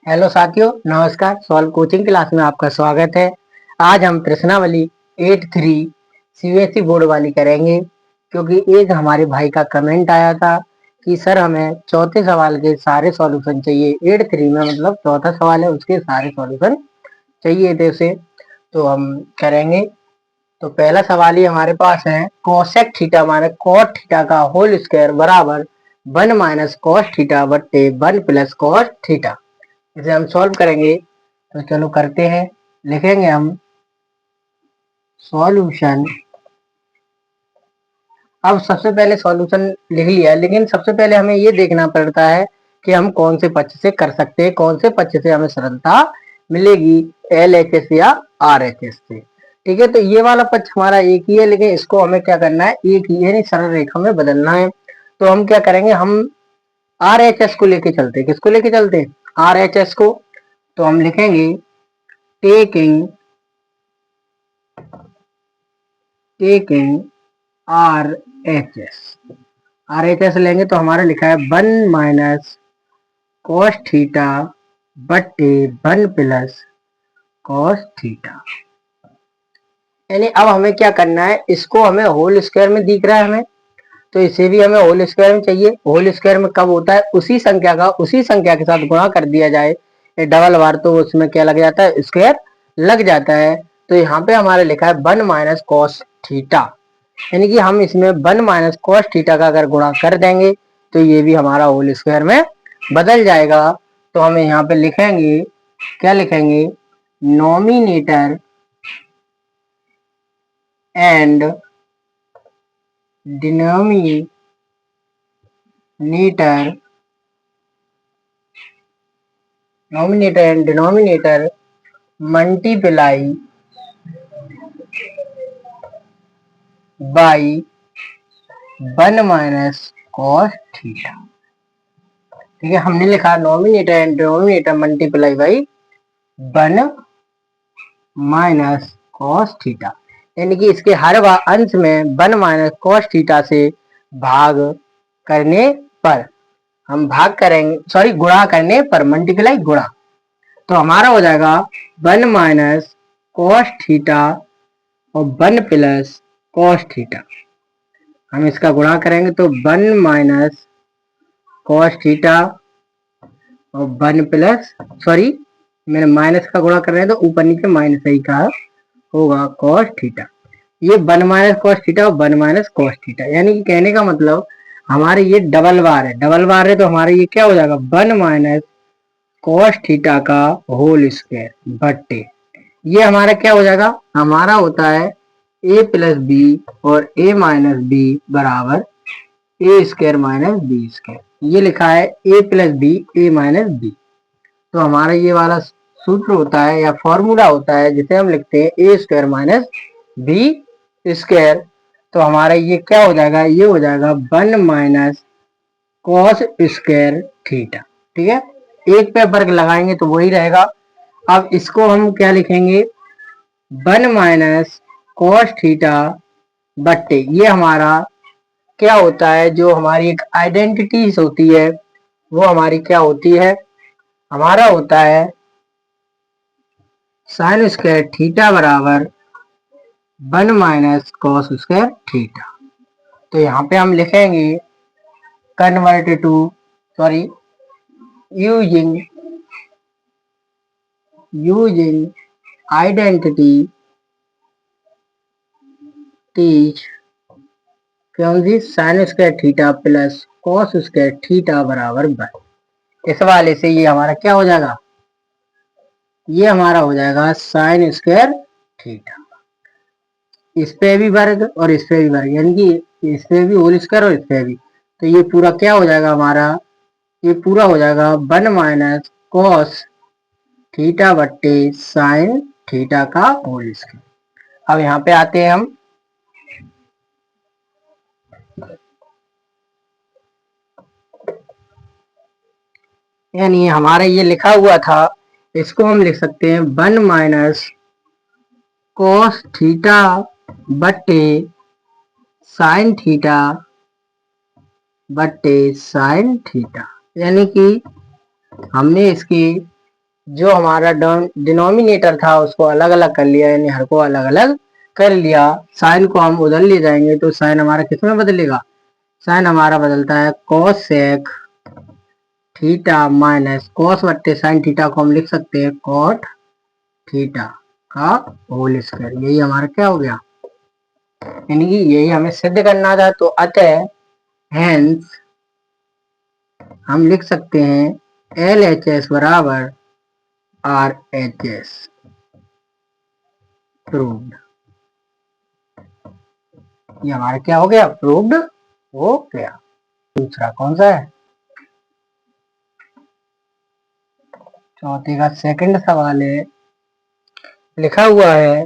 Hello साथियों, नमस्कार। Solve coaching class में आपका स्वागत है। आज हम प्रश्नावली 8-3 सीबीएसई बोर्ड वाली करेंगे, क्योंकि एक हमारे भाई का कमेंट आया था कि सर हमें चौथे सवाल के सारे सॉल्यूशन चाहिए। 8-3 में मतलब चौथा सवाल है, उसके सारे सॉल्यूशन चाहिए थे उसे, तो हम करेंगे। तो पहला सवाल ही हमारे पास है, cosec theta minus cot theta का होल स्क्वायर बराबर 1 माइनस कॉस थीटा बट्टे 1 प्लस कॉस थीटा। इसे हम सॉल्व करेंगे, तो चलो करते हैं। लिखेंगे हम सॉल्यूशन। अब सबसे पहले सॉल्यूशन लिख लिया, लेकिन सबसे पहले हमें ये देखना पड़ता है कि हम कौन से पक्ष से कर सकते हैं, कौन से पक्ष से हमें सरलता मिलेगी, LHS या RHS से। ठीक है, तो ये वाला पक्ष हमारा एक ही है, लेकिन इसको हमें क्या करना है, एक ही यानी सरल रेखा में बदलना है। तो हम क्या करेंगे, हम RHS को लेके चलते हैं। किसको लेके चलते हैं? RHS को। तो हम लिखेंगे टेकिंग RHS लेंगे तो हमारा लिखा है 1 माइनस कॉस थीटा बट्टे 1 प्लस कॉस थीटा। यानी अब हमें क्या करना है, इसको हमें होल स्क्वायर में दिख रहा है हमें, तो इसे भी हमें होल स्क्वायर में चाहिए। होल स्क्वायर में कब होता है, उसी संख्या के साथ गुणा कर दिया जाए डबल बार, तो उसमें क्या लग जाता है, स्क्वायर लग जाता है। तो यहाँ पे हमारा लिखा है 1 माइनस कॉस थीटा, यानी कि हम इसमें 1 माइनस कॉस थीटा का अगर गुणा कर देंगे तो ये भी हमारा होल स्क्वायर में बदल जाएगा। तो हमें यहाँ पे लिखेंगे, क्या लिखेंगे, nominator and denominator multiply by 1 minus cos theta. ठीक है, हमने लिखा nominator and denominator multiply by 1 minus cos theta, यानी कि इसके हर अंश में 1 माइनस कॉस थीटा से भाग करने पर हम भाग करेंगे, सॉरी गुणा करने पर, मल्टीप्लाई गुणा, तो हमारा हो जाएगा 1 माइनस कॉस थीटा और 1 प्लस कॉस थीटा। हम इसका गुणा करेंगे तो 1 माइनस कॉस थीटा और 1 प्लस, सॉरी मैंने माइनस का गुणा कर रहे हैं तो ऊपर नीचे माइनस ही कहा होगा, कॉस थीटा। ये 1 माइनस कॉस थीटा और 1 माइनस कॉस थीटा, यानी कि कहने का मतलब हमारे ये डबल बार है, डबल बार है तो हमारे ये क्या हो जाएगा, 1 माइनस कॉस थीटा का होल स्क्वायर बट्टे, ये हमारा क्या हो जाएगा, हमारा होता है a प्लस बी और a माइनस बी बराबर a square minus b square. ये लिखा है a plus b a minus b. तो हमारा ये वाला सूत्र होता है या फॉर्मूला होता है जिसे हम लिखते हैं ए स्क्वायर माइनस बी स्क्वायर। तो हमारा ये क्या हो जाएगा, ये हो जाएगा 1 माइनस कॉस स्क्वायर थीटा। ठीक है, एक पे वर्ग लगाएंगे तो वही रहेगा। अब इसको हम क्या लिखेंगे, 1 माइनस कॉस थीटा बट्टे, ये हमारा क्या होता है, जो हमारी एक आइडेंटिटीज होती है वो हमारी क्या होती है, हमारा होता है साइन स्क्वायर थीटा बराबर 1 माइनस कॉस स्क्वायर थीटा। तो यहाँ पे हम लिखेंगे convert to, sorry using identity teach, क्यों जी, sine square theta plus cos square theta बराबर 1। इस वाले से ये हमारा क्या हो जाएगा, ये हमारा हो जाएगा साइन स्क्वायर थीटा, इस पे भी वर्ग और इस पे भी वर्ग, यानी कि इस पे भी होल स्क्वायर और इस पे भी। तो ये पूरा क्या हो जाएगा हमारा, ये पूरा हो जाएगा 1 माइनस कॉस थीटा बट्टे साइन थीटा का होल स्क्वायर। अब यहाँ पे आते हैं हम, यानी हमारा ये लिखा हुआ था, इसको हम लिख सकते हैं 1 माइनस कॉस थीटा बट्टे साइन थीटा बट्टे साइन थीटा, यानी कि हमने इसकी जो हमारा डिनोमिनेटर था उसको अलग अलग कर लिया, यानी हर को अलग अलग कर लिया। साइन को हम उधर ले जाएंगे तो साइन हमारा किस में बदलेगा, साइन हमारा बदलता है cosec theta minus cos बट्टे साइन थीटा को हम लिख सकते हैं कॉट थीटा का होल स्क्वायर। यही हमारा क्या हो गया, यानी कि यही हमें सिद्ध करना था। तो अतः हेंस हम लिख सकते हैं एल एच एस बराबर आर एच एस प्रूव्ड। ये हमारा क्या हो गया, प्रूव्ड हो गया। दूसरा कौन सा है, चौथे का सेकंड सवाल है, लिखा हुआ है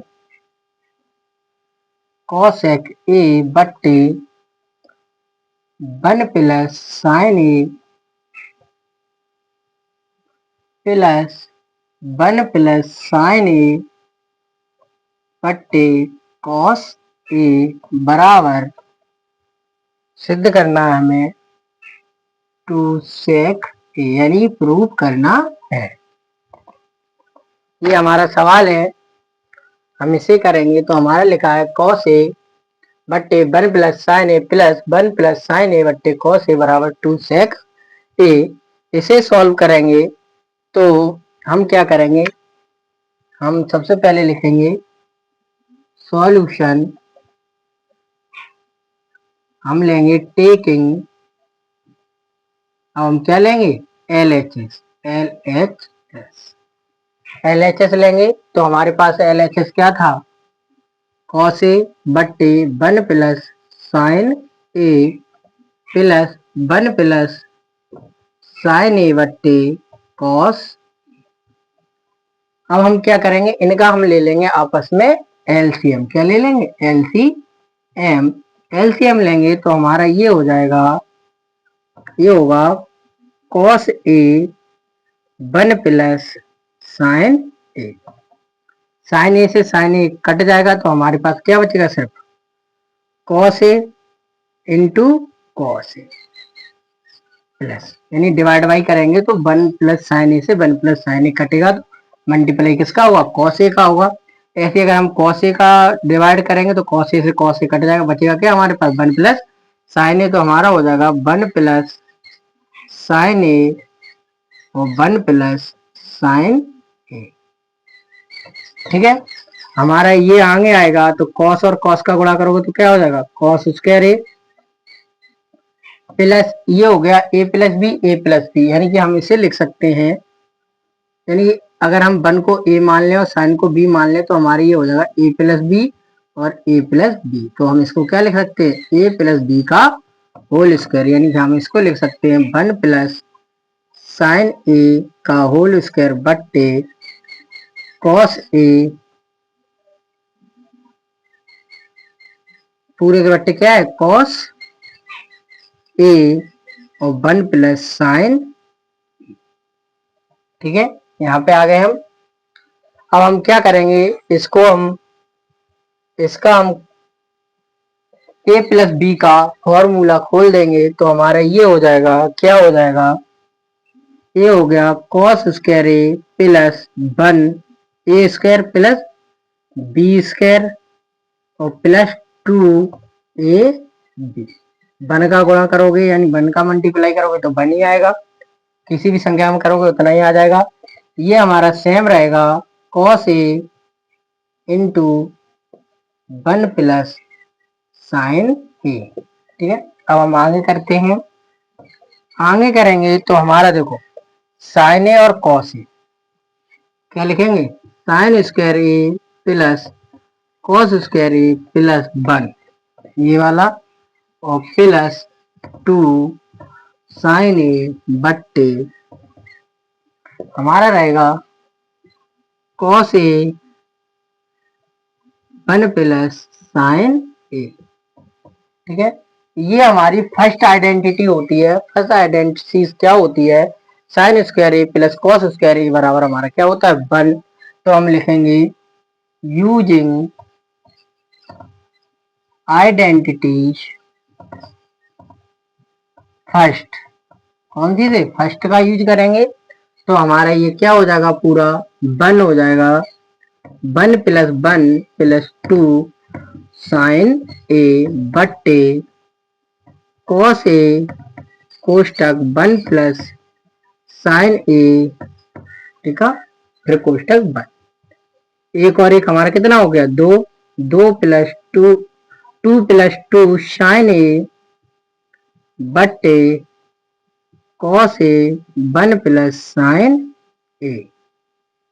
कॉसेक ए बट्टे 1 plus sign A plus 1 plus sign ए बट्टे कॉस ए बराबर, सिद्ध करना है हमें टू सेक ए, यानी प्रूव करना है। ये हमारा सवाल है, हम इसे करेंगे। तो हमारा लिखा है कॉस ए बट्टे 1 plus sign A plus 1 plus sign ए बट्टे कॉस ए बराबर 2 सेक ए। इसे सॉल्व करेंगे तो हम क्या करेंगे, हम सबसे पहले लिखेंगे सॉल्यूशन, हम लेंगे टेकिंग, अब हम क्या लेंगे L H S, L H S, L H S लेंगे। तो हमारे पास एल एच एस क्या था, कॉस ए बट्टे 1 plus sign A plus 1 plus sign ए बट्टे कॉस। अब हम क्या करेंगे, इनका हम ले लेंगे आपस में एलसीएम, क्या ले लेंगे एलसीएम। एलसीएम लेंगे तो हमारा ये हो जाएगा, ये होगा cos A 1 plus sign A, sine ए से साइन ए कट जाएगा तो हमारे पास क्या बचेगा, सिर्फ cos A into cos A plus, यानी डिवाइड बाई करेंगे तो 1 प्लस साइन ए से 1 प्लस साइन ए कटेगा तो मल्टीप्लाई किसका होगा, कॉस ए का होगा। ऐसे अगर हम कॉस ए का डिवाइड करेंगे तो कॉस ए से कॉस ए कट जाएगा, बचेगा क्या हमारे पास 1 प्लस साइन ए। तो हमारा हो जाएगा 1 प्लस साइन ए और 1 प्लस साइन ए। ठीक है, हमारा ये आगे आएगा तो कॉस और कॉस का गुणा करोगे तो क्या हो जाएगा, कॉस स्क्वायर ए प्लस ये हो गया ए प्लस बी, यानी कि हम इसे लिख सकते हैं, यानी कि अगर हम 1 को ए मान लें और साइन को बी मान लें तो हमारे ये हो जाएगा ए प्लस बी और ए प्लस बी। तो हम इसको क्या लिख सकते हैं, ए प्लस बी का होल स्क्वायर, यानी कि हम इसको लिख सकते हैं 1 प्लस साइन ए का होल स्क्वायर बट्टे कॉस ए पूरे के बट्टे क्या है कॉस ए और 1 प्लस साइन। ठीक है, यहाँ पे आ गए हम। अब हम क्या करेंगे, इसको हम इसका हम ए प्लस बी का फॉर्मूला खोल देंगे तो हमारा ये हो जाएगा, क्या हो जाएगा, ये हो गया cos square A plus 1 A square plus B square और प्लस 2 ए बी। 1 का गुणा करोगे यानी 1 का मल्टीप्लाई करोगे तो 1 ही आएगा, किसी भी संख्या में करोगे उतना ही आ जाएगा। ये हमारा सेम रहेगा cos A into 1 plus sign ए। ठीक है, अब हम आगे करते हैं, आगे करेंगे तो हमारा देखो साइन ए और कॉस ए क्या लिखेंगे, sign square A plus cos square A plus 1 ये वाला और प्लस 2 साइन ए बट्टे हमारा रहेगा कॉस ए 1 प्लस साइन ए। ठीक है, ये हमारी फर्स्ट आइडेंटिटी होती है। फर्स्ट आइडेंटिटी क्या होती है, sign square A plus cos square ए बराबर हमारा क्या होता है 1। तो हम लिखेंगे यूजिंग आइडेंटिटीज फर्स्ट, कौन सी से फर्स्ट का यूज करेंगे तो हमारा ये क्या हो जाएगा, पूरा 1 हो जाएगा। 1 प्लस 1 प्लस 2 साइन ए बट्टे कॉस ए कोष्टक 1 प्लस साइन ए, ठीक है, फिर कोष्टक 1। एक और एक हमारा कितना हो गया, 2। 2 प्लस 2, 2 प्लस 2 साइन ए बट्टे कॉस ए 1 प्लस साइन ए।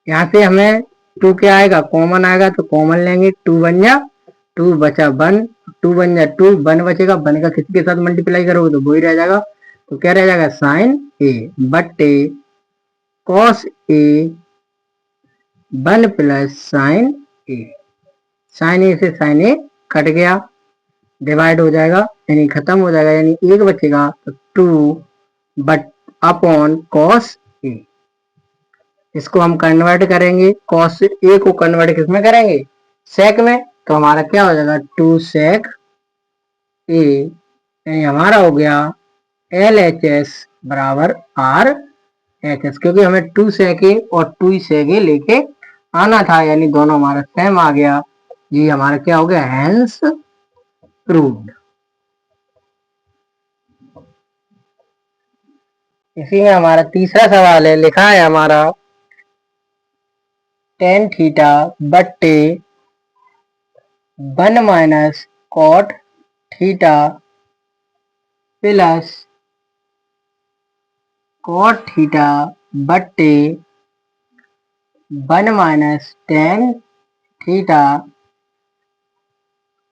यहाँ से हमें 2 क्या आएगा, कॉमन आएगा, तो कॉमन लेंगे। 2 बन जा 2 बचा 1, 2 बन जा 2, 1 बचेगा। 1 का किसके साथ मल्टीप्लाई करोगे तो वही रह जाएगा। तो क्या रह जाएगा, साइन ए बट्टे cos A 1 plus sign A. Sine ए से साइन ए कट गया, डिवाइड हो जाएगा, यानी खत्म हो जाएगा, यानी 1 बचेगा। तो 2 बट अपॉन कॉस ए। इसको हम कन्वर्ट करेंगे, कॉस ए को कन्वर्ट किसमें करेंगे, सेक में। तो हमारा क्या हो जाएगा, 2 सेक ए, यानी हमारा हो गया LHS बराबर RHS, क्योंकि हमें 2 सेक ए और 2 सेक ए लेके आना था, यानी दोनों हमारा सेम आ गया। ये हमारा क्या हो गया, हेंस प्रूव्ड। इसी में हमारा तीसरा सवाल है, लिखा है हमारा tan थीटा बट्टे 1 minus cot theta plus cot theta बट्टे 1 माइनस tan थीटा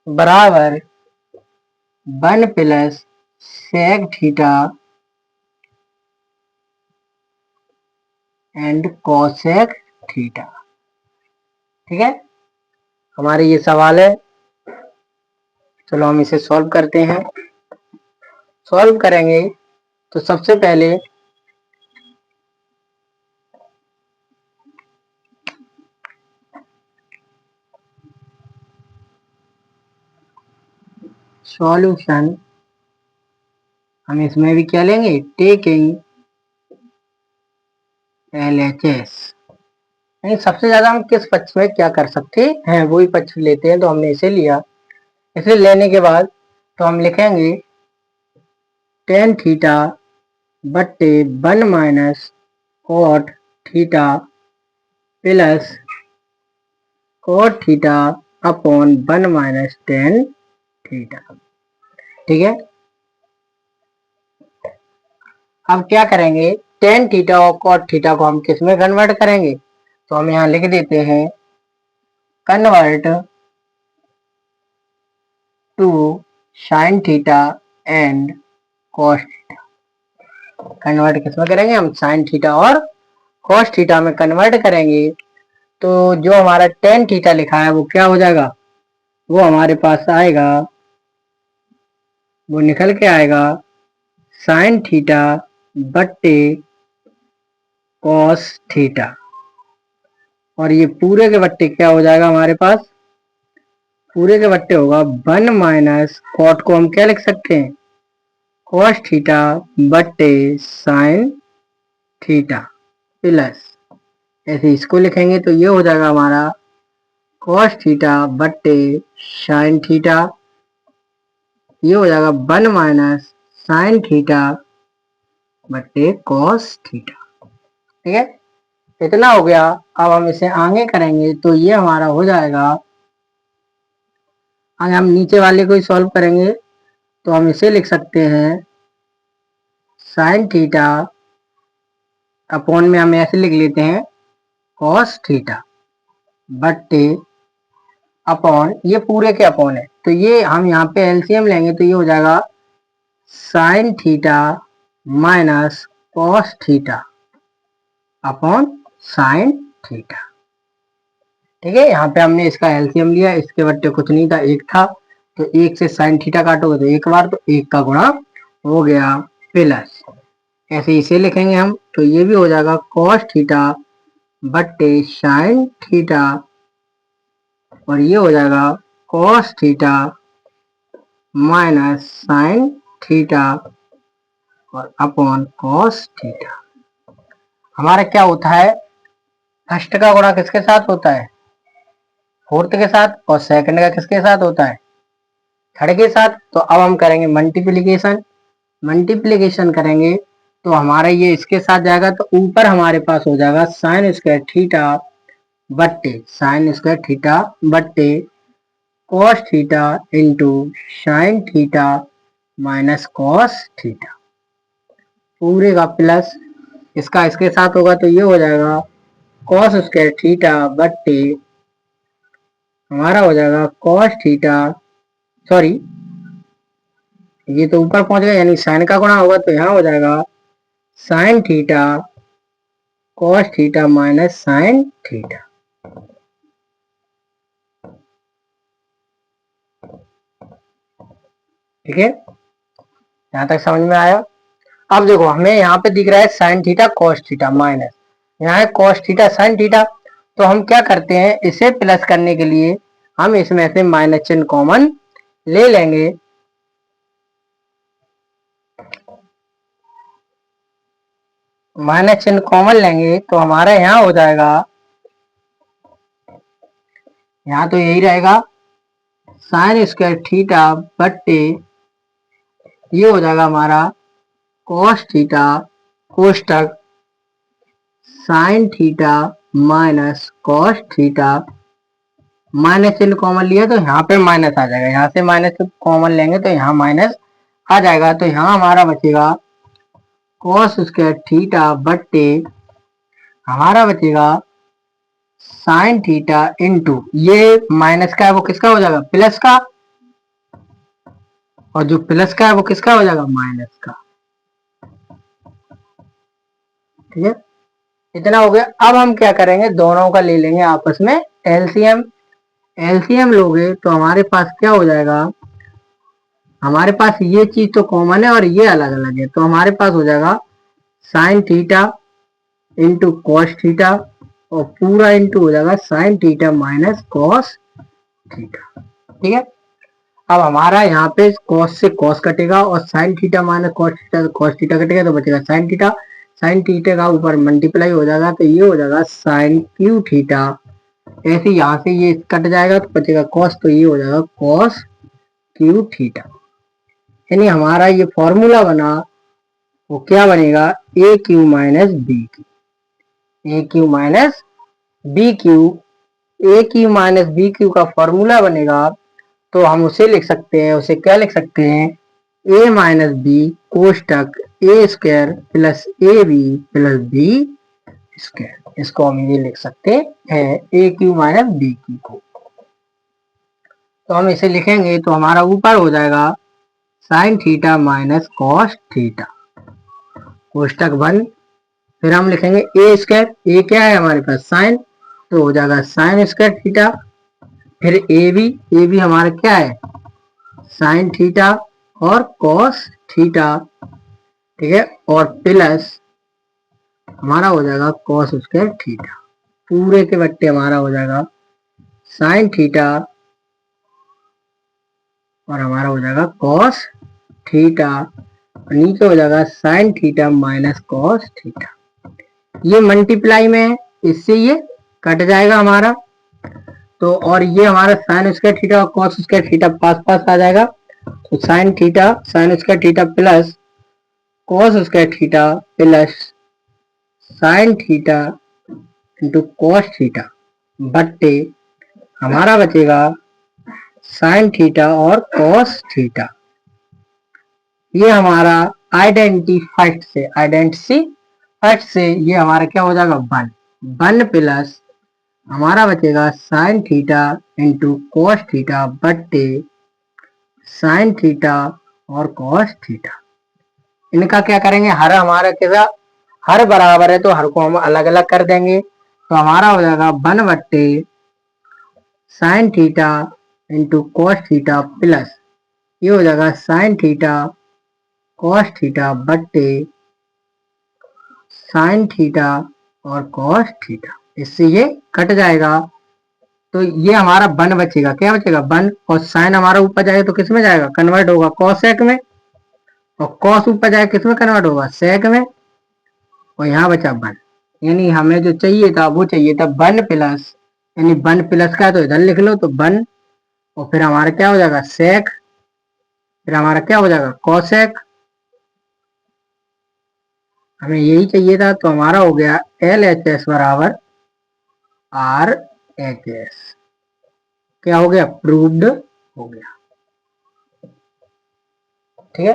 बराबर 1 plus sec theta and cosec theta. ठीक है, हमारे ये सवाल है। चलो हम इसे सॉल्व करते हैं। सॉल्व करेंगे तो सबसे पहले सॉल्यूशन हम इसमें भी क्या लेंगे, टेकिंग LHS, यानी सबसे ज्यादा हम किस पक्ष में क्या कर सकते हैं वही पक्ष लेते हैं। तो हमने इसे लिया। इसे लेने के बाद तो हम लिखेंगे tan थीटा बट्टे 1 minus cot theta plus cot theta upon 1 minus tan theta. ठीक है, अब क्या करेंगे, tan थीटा और cot थीटा को हम किस में कन्वर्ट करेंगे। तो हम यहाँ लिख देते हैं convert to sine theta and cos theta. Convert किस में करेंगे, हम साइन थीटा और cos थीटा में कन्वर्ट करेंगे। तो जो हमारा tan थीटा लिखा है वो क्या हो जाएगा, वो हमारे पास आएगा, वो निकल के आएगा साइन थीटा बट्टे कॉस थीटा। और ये पूरे के बट्टे क्या हो जाएगा हमारे पास, पूरे के बट्टे होगा 1 माइनस कॉट को हम क्या लिख सकते हैं, कॉस थीटा बट्टे साइन थीटा प्लस, ऐसे इसको लिखेंगे तो ये हो जाएगा हमारा कॉस थीटा बट्टे साइन थीटा, ये हो जाएगा 1 माइनस साइन थीटा बट्टे कॉस थीटा। ठीक है, इतना हो गया। अब हम इसे आगे करेंगे तो ये हमारा हो जाएगा, आगे हम नीचे वाले को ही सॉल्व करेंगे तो हम इसे लिख सकते हैं साइन थीटा अपॉन में हम ऐसे लिख लेते हैं कॉस थीटा बट्टे अपॉन, ये पूरे के अपॉन है तो ये हम यहाँ पे एलसीएम लेंगे तो ये हो जाएगा sine theta minus cos theta upon sine theta. ठीक है, यहाँ पे हमने इसका एलसीएम लिया, इसके बट्टे कुछ नहीं था, 1 था, तो 1 से साइन थीटा काटोगे तो 1 बार, तो 1 का गुणा हो गया प्लस, ऐसे इसे लिखेंगे हम तो ये भी हो जाएगा कॉस थीटा बट्टे साइन थीटा, और ये हो जाएगा cos theta minus sign theta और अपॉन कॉस थीटा। हमारा क्या होता है, फर्स्ट का गुणा किसके साथ होता है, फोर्थ के साथ, और सेकंड का किसके साथ होता है, थर्ड के साथ। तो अब हम करेंगे मल्टीप्लीकेशन, मल्टीप्लीकेशन करेंगे तो हमारा ये इसके साथ जाएगा, तो ऊपर हमारे पास हो जाएगा साइन स्क्वायर थीटा बट्टे साइन स्क्वायर थीटा बट्टे cos theta into sine theta minus cos theta, पूरे का प्लस इसका इसके साथ होगा तो ये हो जाएगा कॉस स्क्वायर थीटा बट्टे हमारा हो जाएगा कॉस थीटा, सॉरी ये तो ऊपर पहुंच गया, यानी साइन का गुणा होगा तो यहाँ हो जाएगा sine theta cos theta minus sine theta. ठीक है, यहां तक समझ में आया। अब देखो हमें यहाँ पे दिख रहा है sine theta cos theta minus, यहाँ है कॉस थीटा साइन थीटा, तो हम क्या करते हैं, इसे प्लस करने के लिए हम इसमें से माइनस चिन्ह कॉमन ले लेंगे। माइनस चिन्ह कॉमन लेंगे तो हमारा यहाँ हो जाएगा, यहाँ तो यही रहेगा साइन स्क्वायर थीटा बट्टे ये हो जाएगा हमारा कॉस थीटा कोष्टक sine theta minus cos theta, minus चिन्ह कॉमन लिया तो यहाँ पे माइनस आ जाएगा, यहाँ से माइनस कॉमन लेंगे तो यहाँ माइनस आ जाएगा, तो यहाँ हमारा बचेगा कॉस स्क्वायर थीटा बट्टे हमारा बचेगा साइन थीटा इंटू ये माइनस का है वो किसका हो जाएगा, प्लस का, और जो प्लस का है वो किसका हो जाएगा, माइनस का। ठीक है, इतना हो गया। अब हम क्या करेंगे, दोनों का ले लेंगे आपस में एलसीएम, एलसीएम लोगे तो हमारे पास क्या हो जाएगा, हमारे पास ये चीज तो कॉमन है और ये अलग अलग है, तो हमारे पास हो जाएगा sine theta into cos theta और पूरा इंटू हो जाएगा sine theta minus cos theta. ठीक है, अब हमारा यहाँ पे कॉस से कॉस कटेगा और sign theta minus cos theta कटेगा तो बचेगा साइन थीटा, साइन थीटा का ऊपर मल्टीप्लाई हो जाएगा तो ये हो जाएगा साइन क्यू थीटा, ऐसे यहाँ से ये कट जाएगा तो बचेगा कॉस, तो ये हो जाएगा कॉस क्यू थीटा। यानी हमारा ये फॉर्मूला बना वो क्या बनेगा, ए क्यू माइनस बी क्यू, ए क्यू माइनस बी क्यू, ए क्यू माइनस बी क्यू का फॉर्मूला बनेगा तो हम उसे लिख सकते हैं, उसे क्या लिख सकते हैं, ए माइनस बी कोष्टक A square plus A B plus B square, इसको हम ये लिख सकते हैं A cube minus B cube को। तो हम इसे लिखेंगे तो हमारा ऊपर हो जाएगा sine theta minus cos theta कोष्टक बंद, फिर हम लिखेंगे ए स्क्वायर, ए क्या है हमारे पास साइन, तो हो जाएगा साइन स्क्वायर थीटा, फिर ए बी हमारा क्या है साइन थीटा और कॉस थीटा। ठीक है, और प्लस हमारा हो जाएगा कॉस स्क्वायर थीटा, पूरे के बट्टे हमारा हो जाएगा साइन थीटा और हमारा हो जाएगा कॉस थीटा, नीचे हो जाएगा sine theta minus cos theta, ये मल्टीप्लाई में है इससे ये कट जाएगा हमारा, तो और ये हमारा साइन स्क्वायर थीटा और कॉस स्क्वायर थीटा पास पास आ जाएगा, तो sine theta sine square theta plus cos square theta plus sine theta into cos theta बट्टे हमारा बचेगा साइन थीटा और कॉस थीटा। ये हमारा आइडेंटिटी फर्स्ट से ये हमारा क्या हो जाएगा वन प्लस हमारा बचेगा sine theta into cos theta बट्टे साइन थीटा और कॉस थीटा। इनका क्या करेंगे, हर हमारा कैसा हर बराबर है तो हर को हम अलग अलग कर देंगे, तो हमारा हो जाएगा वन बट्टे sine theta into cos theta plus ये हो जाएगा साइन थीटा कॉस थीटा बट्टे साइन थीटा और कॉस थीटा, इससे ये कट जाएगा तो ये हमारा वन बचेगा, क्या बचेगा वन, और साइन हमारा ऊपर जाएगा तो किस में जाएगा कन्वर्ट होगा कॉसेक में, और कॉस ऊपर जाएगा किस में कन्वर्ट होगा सेक में, और यहाँ बचा वन। यानी हमें जो चाहिए था वो चाहिए था 1 प्लस, यानी 1 प्लस का तो इधर लिख लो तो 1, और फिर हमारा क्या हो जाएगा सेक, फिर हमारा क्या हो जाएगा कोसेक। हमें यही चाहिए था तो हमारा हो गया LHS बराबर RHS। क्या हो गया प्रूव्ड हो गया। ठीक है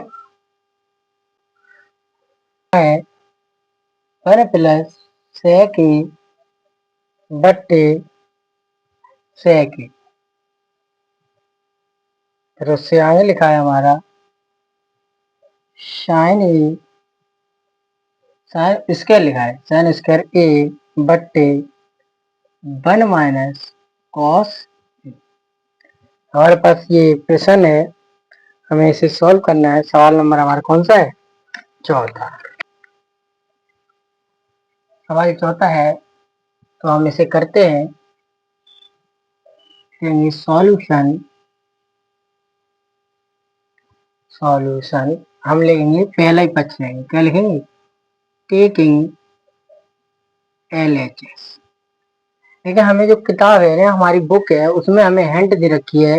1 प्लस सेक ए बट्टे सेक ए, फिर उससे आगे लिखा है हमारा साइन ए, साइन स्क्वायर लिखा है साइन स्क्वायर ए बट्टे 1 - कॉस। हमारे पास ये प्रश्न है, हमें इसे सॉल्व करना है। सवाल नंबर हमारा कौन सा है चौथा। सवाल चौथा है तो हम इसे करते हैं, सॉल्यूशन। सॉल्यूशन हम लिखेंगे पहला ही पक्ष लेंगे, क्या लिखेंगे टेकिंग LHS। देखिए हमें जो किताब है ना हमारी बुक है उसमें हमें हिंट दे रखी है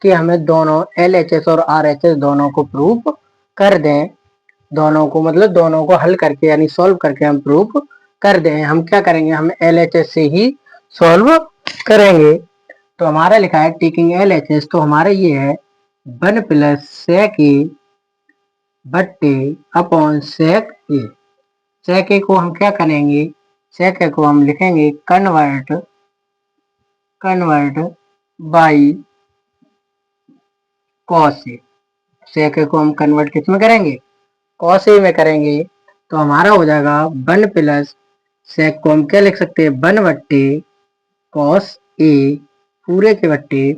कि हमें दोनों LHS और RHS दोनों को प्रूफ कर दें, दोनों को मतलब दोनों को हल करके यानी सॉल्व करके हम प्रूफ कर दें। हम क्या करेंगे हम LHS से ही सॉल्व करेंगे। तो हमारा लिखा है टेकिंग LHS, तो हमारा ये है 1 + सेक ए बट्टे अपॉन सेक ए। सेक ए को हम क्या करेंगे, सेक ए को हम लिखेंगे कन्वर्ट बाई कॉस ए। सेक ए को हम कन्वर्ट किस में करेंगे कॉस ए में करेंगे। तो हमारा हो जाएगा 1 + सेक को हम क्या लिख सकते हैं 1 बट्टे कॉस ए पूरे के बट्टे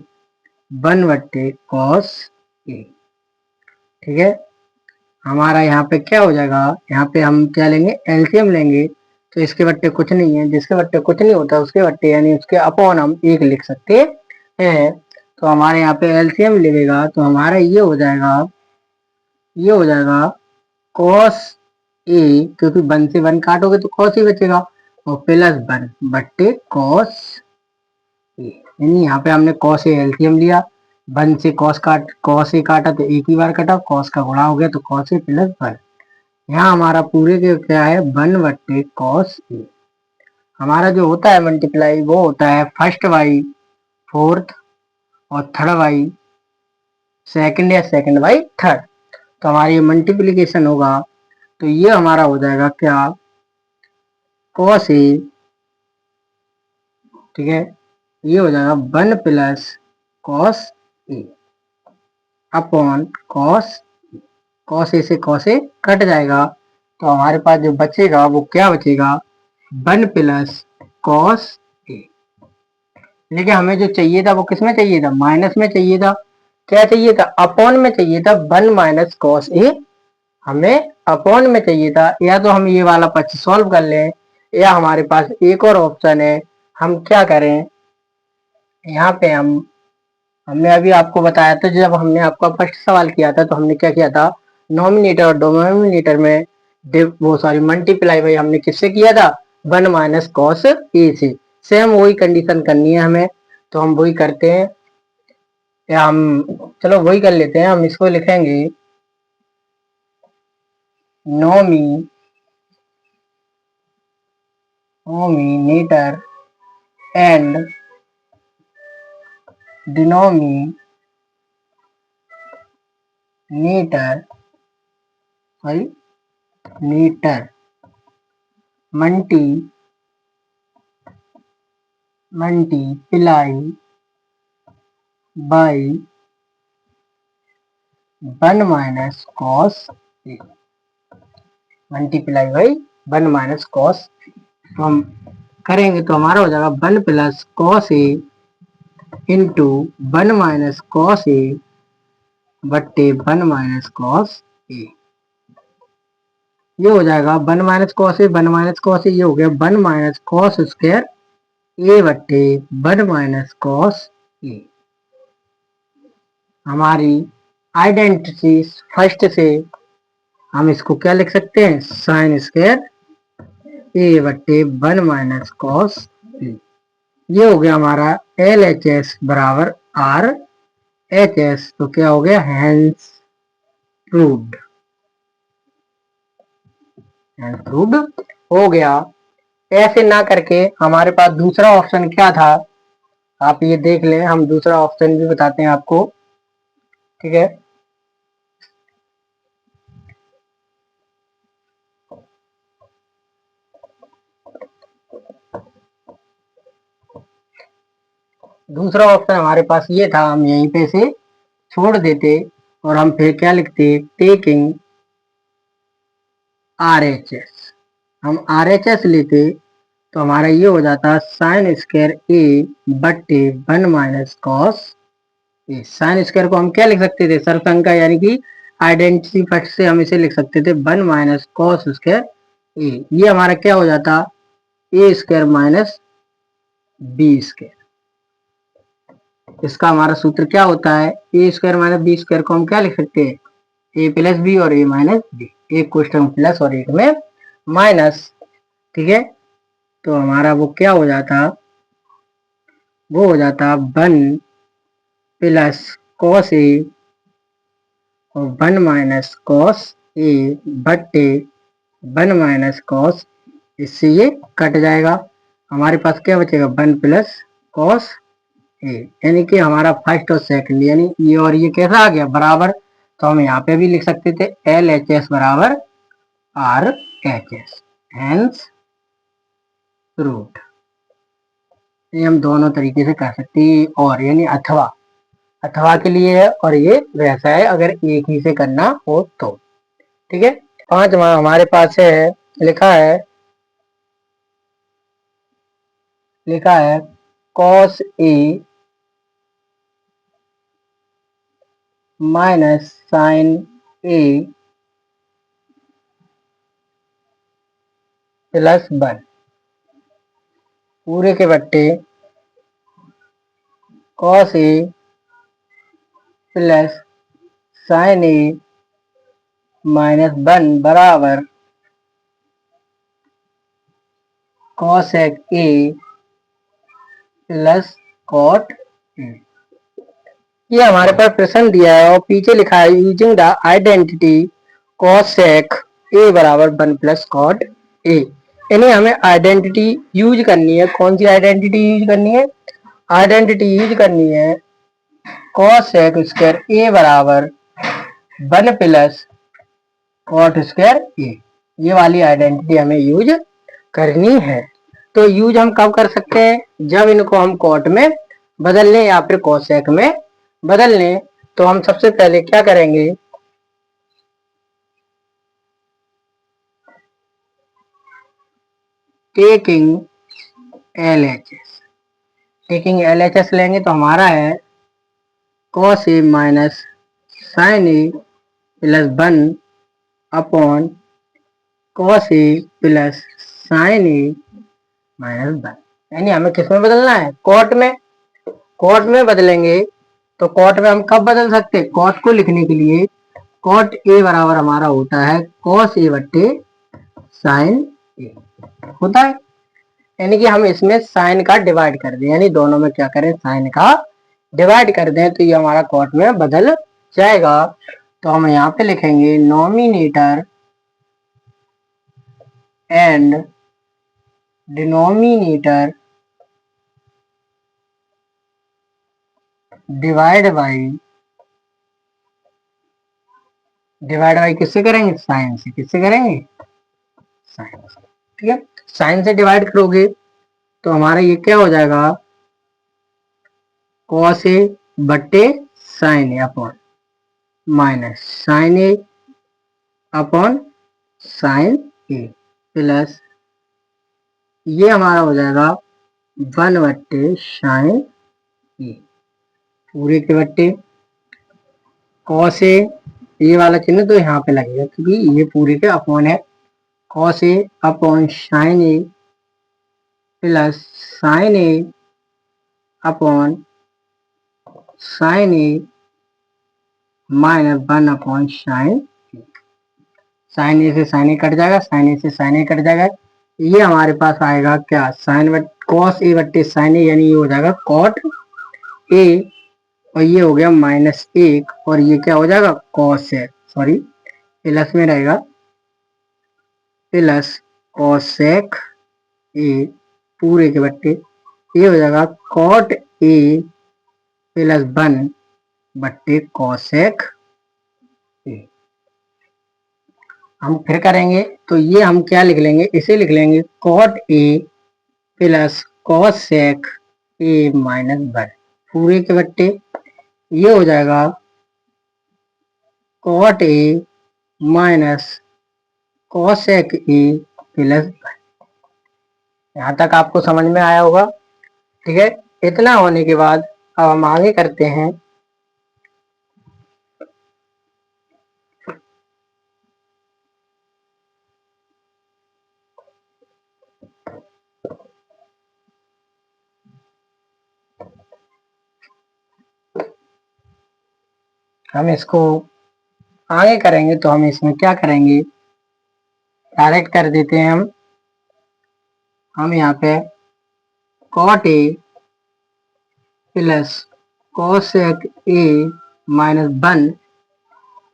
1 बट्टे कॉस ए। ठीक है हमारा यहाँ पे क्या हो जाएगा, यहाँ पे हम क्या लेंगे एलसीएम लेंगे। तो इसके बट्टे कुछ नहीं है, जिसके बट्टे कुछ नहीं होता उसके बट्टे यानी उसके अपॉन हम 1 लिख सकते हैं। तो हमारे यहाँ पे एलसीएम लगेगा तो हमारा ये हो जाएगा कॉस ए, क्योंकि 1 से 1 काटोगे तो कॉस ही बचेगा, और +1 बट्टे कॉस ए। यानी यहाँ पे हमने कॉस ए एलसीएम लिया, 1 से कॉस ए काटा तो एक ही बार कटा, कॉस का गुणा हो गया तो कॉस ए +1। यहाँ हमारा पूरे के क्या है 1 बट्टे कॉस ए। हमारा जो होता है मल्टीप्लाई वो होता है फर्स्ट बाई फोर्थ और थर्ड बाई सेकंड या सेकंड बाई थर्ड। तो हमारी ये मल्टीप्लीकेशन होगा तो ये हमारा हो जाएगा क्या कॉस ए। ठीक है ये हो जाएगा 1 + cos A upon cos A से कॉस ए कट जाएगा। तो हमारे पास जो बचेगा वो क्या बचेगा 1 + कॉस ए। लेकिन हमें जो चाहिए था वो किस में चाहिए था माइनस में चाहिए था, क्या चाहिए था अपॉन में चाहिए था 1 - कॉस ए। हमें अपॉन में चाहिए था, या तो हम ये वाला पक्ष सॉल्व कर लें या हमारे पास एक और ऑप्शन है। हम क्या करें यहाँ पे हमने अभी आपको बताया था, जब हमने आपका फर्स्ट सवाल किया था तो हमने क्या किया था नॉमिनेटर और डोमिनेटर में वो सॉरी मल्टीप्लाई भाई हमने किससे किया था 1 - कॉस ए से। सेम वही कंडीशन करनी है हमें, तो हम वही करते हैं, या हम चलो वही कर लेते हैं। हम इसको लिखेंगे nominator and denominator multiply by 1 - cos A. Multiply by 1 - cos. तो हम करेंगे तो हमारा हो जाएगा 1 + cos A into 1 - cos A बट्टे 1 - कॉस ए। ये हो जाएगा 1 - कॉस ए 1 - कॉस ए, ये हो गया 1 - कॉस स्क्वायर ए बट्टे 1 - कॉस ए। हमारी आइडेंटिटी फर्स्ट से हम इसको क्या लिख सकते हैं साइन स्क्वायर ए बट्टे 1 - cos ए। ये हो गया हमारा LHS बराबर RHS। तो क्या हो गया, हैंस प्रूव्ड, प्रूव्ड हो गया। ऐसे ना करके हमारे पास दूसरा ऑप्शन क्या था, आप ये देख लें, हम दूसरा ऑप्शन भी बताते हैं आपको, ठीक है। दूसरा ऑप्शन हमारे पास ये था, हम यहीं पे से छोड़ देते और हम फिर क्या लिखते, टेकिंग RHS। हम RHS लेते तो हमारा ये हो जाता साइन स्क्वायर ए बट्टे 1 - cos ए। साइन स्क्वायर को हम क्या लिख सकते थे, सर्वसंख्या यानी कि आइडेंटिटी फैक्ट से हम इसे लिख सकते थे 1 - cos स्क्वायर ए। ये हमारा क्या हो जाता, ए स्क्वायर माइनस बी स्क्वायर। इसका हमारा सूत्र क्या होता है, A square minus b square को हम क्या लिख सकते हैं, ए प्लस बी और ए माइनस बी, एक क्वेश्चन प्लस और एक में माइनस, ठीक है। तो हमारा वो क्या हो जाता, वो हो जाता 1 + cos ए और 1 - cos ए बट्टे 1 - cos, इससे ये कट जाएगा, हमारे पास क्या बचेगा 1 + cos ए। यानी कि हमारा फर्स्ट और सेकंड यानी ये और ये कैसा आ गया बराबर। तो हम यहाँ पे भी लिख सकते थे LHS बराबर RHS, हैंस प्रूव्ड। ये हम दोनों तरीके से कर सकते हैं, और यानी अथवा, अथवा के लिए है और ये वैसा है अगर एक ही से करना हो तो, ठीक है। पांचवा हमारे पास है, लिखा है, cos A minus sign A plus 1 पूरे के बट्टे cos ए प्लस साइन ए -1 बराबर cosec ए प्लस cot ए। ये हमारे पास प्रश्न दिया है और पीछे लिखा है यूजिंग द आइडेंटिटी cosec ए बराबर 1 + cot ए। यानी हमें आइडेंटिटी यूज करनी है, कौन सी आइडेंटिटी यूज करनी है, आइडेंटिटी यूज करनी है cosec स्क्वायर ए बराबर 1 + cot स्क्वायर ए। ये वाली आइडेंटिटी हमें यूज करनी है। तो यूज हम कब कर सकते हैं, जब इनको हम कॉट में बदल लें या फिर कोसेक में बदल लें। तो हम सबसे पहले क्या करेंगे, टेकिंग LHS, टेकिंग LHS लेंगे तो हमारा है cos A minus sign A plus 1 upon cos A plus sign ए -1। यानी हमें किस में बदलना है, कॉट में, कॉट में बदलेंगे। तो कॉट में हम कब बदल सकते हैं, कॉट को लिखने के लिए कॉट ए बराबर हमारा होता है cos ए बट्टे साइन ए होता है। यानी कि हम इसमें साइन का डिवाइड कर दें, यानी दोनों में क्या करें, साइन का डिवाइड कर दें, तो ये हमारा कॉट में बदल जाएगा। तो हम यहाँ पे लिखेंगे nominator and denominator divide by किससे करेंगे, साइन से। किससे करेंगे, साइन से, ठीक है। साइन से डिवाइड करोगे तो हमारा ये क्या हो जाएगा, cos ए बट्टे sign A upon minus sign A upon sine A plus ये हमारा हो जाएगा 1 बट्टे साइन ए पूरे के बट्टे cos ए, ये वाला चिन्ह तो यहाँ पे लगेगा क्योंकि ये पूरे के अपॉन है, cos A upon sine A plus sign A upon sine A -1 upon sine A. Sine ए से साइन ए कट जाएगा, साइन ए से साइन ए कट जाएगा, ये हमारे पास आएगा क्या, साइन बट कॉस ए बट्टे साइन ए, यानी ये हो जाएगा कॉट ए, और ये हो गया -1, और ये क्या हो जाएगा कॉस है, सॉरी प्लस में रहेगा, प्लस कॉसेक ए पूरे के बट्टे, ये हो जाएगा कॉट ए +1 बट्टे कॉसेक ए। हम फिर करेंगे तो ये हम क्या लिख लेंगे, इसे लिख लेंगे cot a plus cosec a -1 पूरे के बट्टे, ये हो जाएगा cot A minus cosec a +1। यहाँ तक आपको समझ में आया होगा, ठीक है। इतना होने के बाद अब हम आगे करते हैं। हम इसको आगे करेंगे तो हम इसमें क्या करेंगे, डायरेक्ट कर देते हैं हम यहाँ पे cot a plus cosec a -1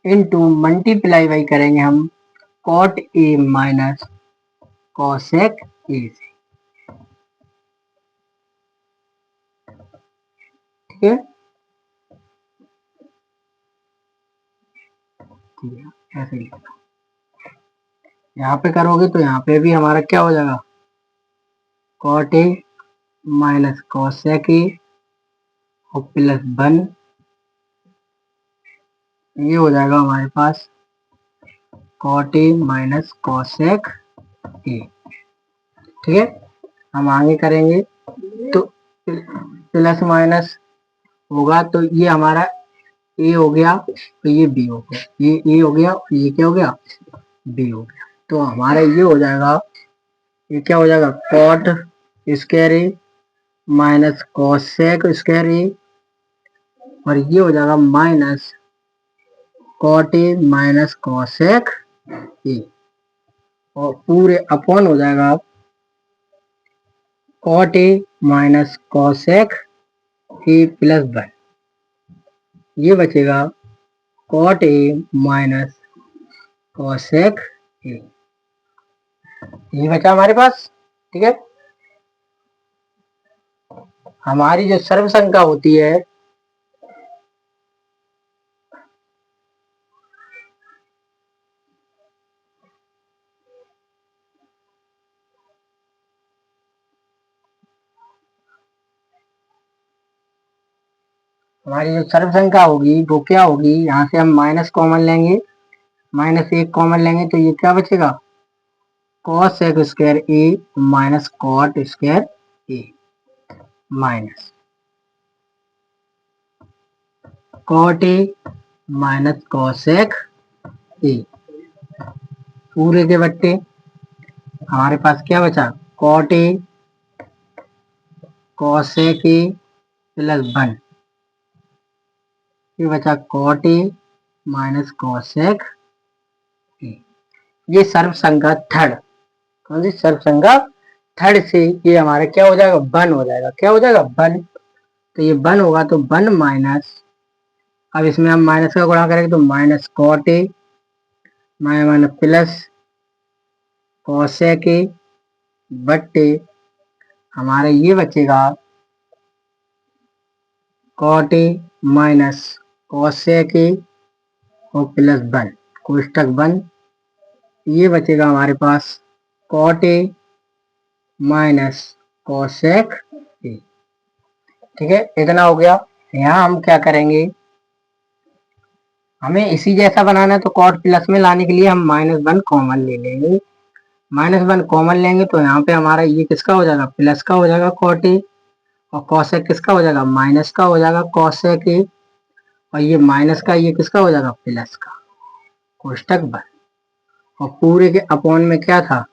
into multiply by करेंगे हम cot A minus cosec a से, ठीक है। ऐसे लिखना, यहाँ पे करोगे तो यहाँ पे भी हमारा क्या हो जाएगा, कॉट ए माइनस कॉसेक ए और +1, ये हो जाएगा हमारे पास cot A minus cosec A, ठीक है। हम आगे करेंगे तो प्लस माइनस होगा, तो ये हमारा ए हो गया, तो ये बी हो गया, ये ए हो गया, ये क्या हो गया बी हो गया, तो हमारा ये हो जाएगा, ये क्या हो जाएगा cot square a minus cosec square ए, और ये हो जाएगा माइनस कॉट ए माइनस कॉसेक ए, और पूरे अपॉन हो जाएगा cot A minus cosec a +1, ये बचेगा cot A minus cosec a, ये बचा हमारे पास, ठीक है। हमारी जो सर्व संख्या होती है, हमारी जो सर्व संख्या होगी वो क्या होगी, यहाँ से हम माइनस कॉमन लेंगे, -1 कॉमन लेंगे, तो ये क्या बचेगा cosec square a minus cot square a minus cot A minus cosec a पूरे के बट्टे, हमारे पास क्या बचा कॉट ए कॉसेक ए +1, ये बचा cot A minus cosec a. ये सर्व संख्या थर्ड, कौन सी सर्व संख्या थर्ड से ये हमारा क्या हो जाएगा 1 हो जाएगा, क्या हो जाएगा 1, तो ये 1 होगा, तो 1 माइनस, अब इसमें हम माइनस का गुणा करेंगे तो minus cot A minus plus cosec A बट्टे हमारा ये बचेगा कॉट ए माइनस कॉसेक ए और +1 कोष्टक बंद, ये बचेगा हमारे पास cot A minus cosec A, ठीक है। इतना हो गया। यहाँ हम क्या करेंगे, हमें इसी जैसा बनाना है, तो कॉट प्लस में लाने के लिए हम -1 कॉमन ले लेंगे, -1 कॉमन लेंगे तो यहाँ पे हमारा ये किसका हो जाएगा प्लस का हो जाएगा कॉट ए, और कॉसेक किसका हो जाएगा माइनस का हो जाएगा कॉसेक ए, और ये माइनस का ये किसका हो जाएगा प्लस का, कोष्टक बंद, और पूरे के अपॉन में क्या था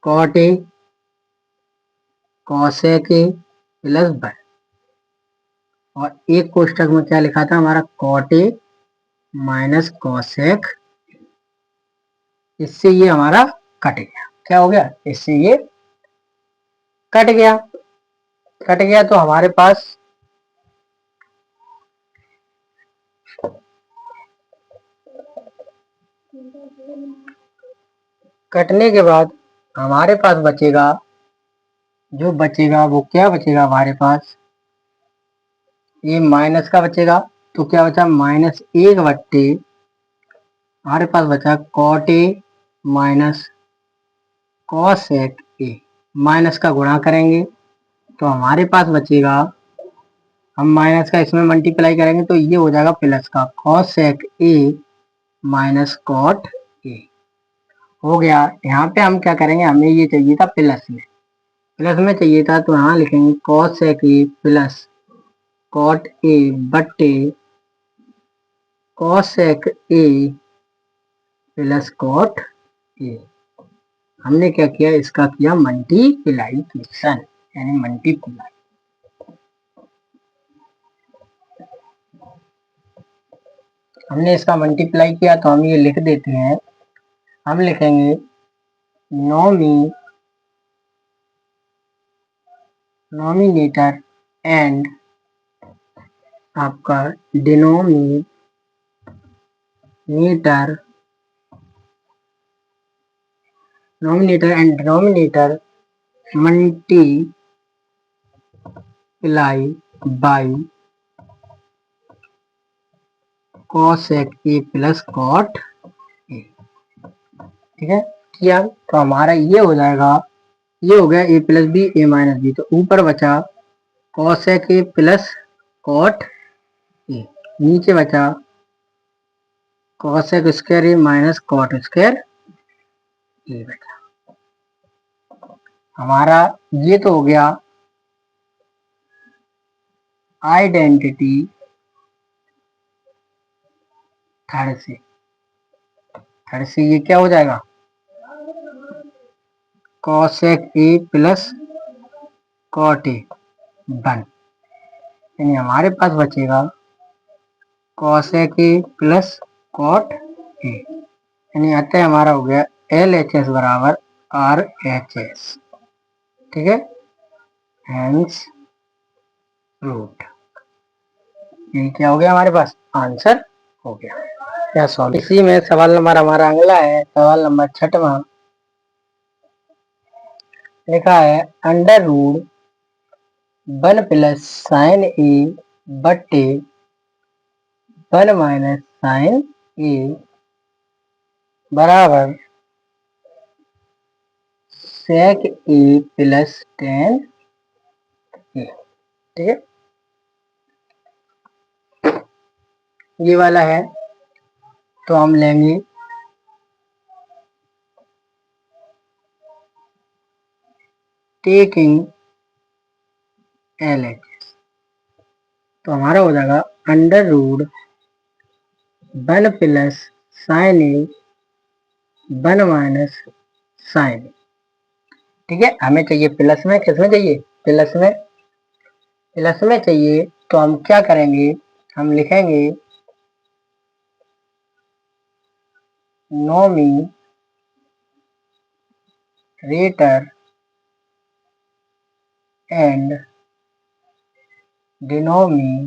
कॉट ए कॉसेक ए +1, और एक कोष्टक में क्या लिखा था हमारा कॉट ए माइनस कॉसेक, इससे ये हमारा कट गया, क्या हो गया, इससे ये कट गया। कट गया तो हमारे पास कटने के बाद हमारे पास बचेगा, जो बचेगा वो क्या बचेगा हमारे पास, ये माइनस का बचेगा। तो क्या बचा, -1/, हमारे पास बचा cot a minus cosec a, minus का गुणा करेंगे तो हमारे पास बचेगा, हम माइनस का इसमें मल्टीप्लाई करेंगे तो ये हो जाएगा प्लस का cosec a minus cot a हो गया। यहाँ पे हम क्या करेंगे, हमें ये चाहिए था प्लस में चाहिए था, तो यहाँ लिखेंगे cosec a plus cot a बट्टे cosec a plus cot a। हमने क्या किया, इसका किया मल्टीप्लिकेशन, यानी मल्टीप्लाई। हमने इसका मल्टीप्लाई किया तो हम ये लिख देते हैं, हम लिखेंगे नॉमिनेटर एंड आपका nominator and denominator multiply by cosec a plus cot a। ठीक है, किया तो हमारा ये हो जाएगा, ये हो गया a plus b a minus b, तो ऊपर बचा cosec a plus cot a, नीचे बचा cosec square a minus cot square a बचा। हमारा ये तो हो गया आइडेंटिटी थर्ड से ये क्या हो जाएगा, cosec a plus cot a 1, यानी हमारे पास बचेगा cosec a plus cot a, यानी अतः हमारा हो गया LHS बराबर RHS। ठीक है, हेंस रूट, ये क्या हो गया हमारे पास, आंसर हो गया। क्या सॉल्व, इसी में सवाल नंबर हमारा अगला है, सवाल नंबर 6वां। लिखा है अंडर रूट 1 प्लस साइन ए बट्टे 1 माइनस साइन ए बराबर सेक ए प्लस टेन ए। ठीक है, ये वाला है तो हम लेंगे टेकिंग LHS, तो हमारा हो जाएगा अंडर रूट 1 प्लस साइन ए 1 माइनस साइन। ठीक है, हमें चाहिए प्लस में, किसमें चाहिए, प्लस में चाहिए, तो हम क्या करेंगे, हम लिखेंगे nominator and denominator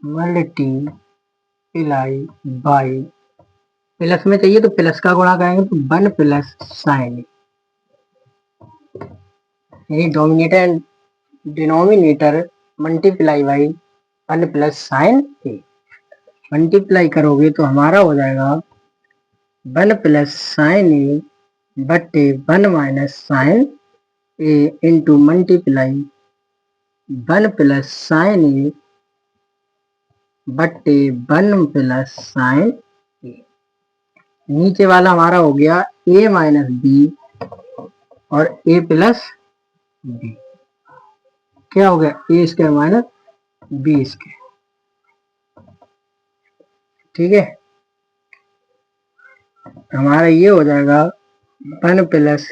multiply by, plus में चाहिए तो प्लस का गुणा करेंगे तो 1 प्लस साइन, यानी dominator and denominator multiply by 1 plus sign A. Multiply करोगे तो हमारा हो जाएगा 1 प्लस साइन ए बट्टे 1 माइनस साइन ए इंटू मल्टीप्लाई 1 प्लस साइन ए बट्टे 1 प्लस साइन ए। नीचे वाला हमारा हो गया ए माइनस बी और ए प्लस बी, क्या हो गया, ए स्क्वायर माइनस बी स्क्वायर। ठीक है, हमारा ये हो जाएगा 1 प्लस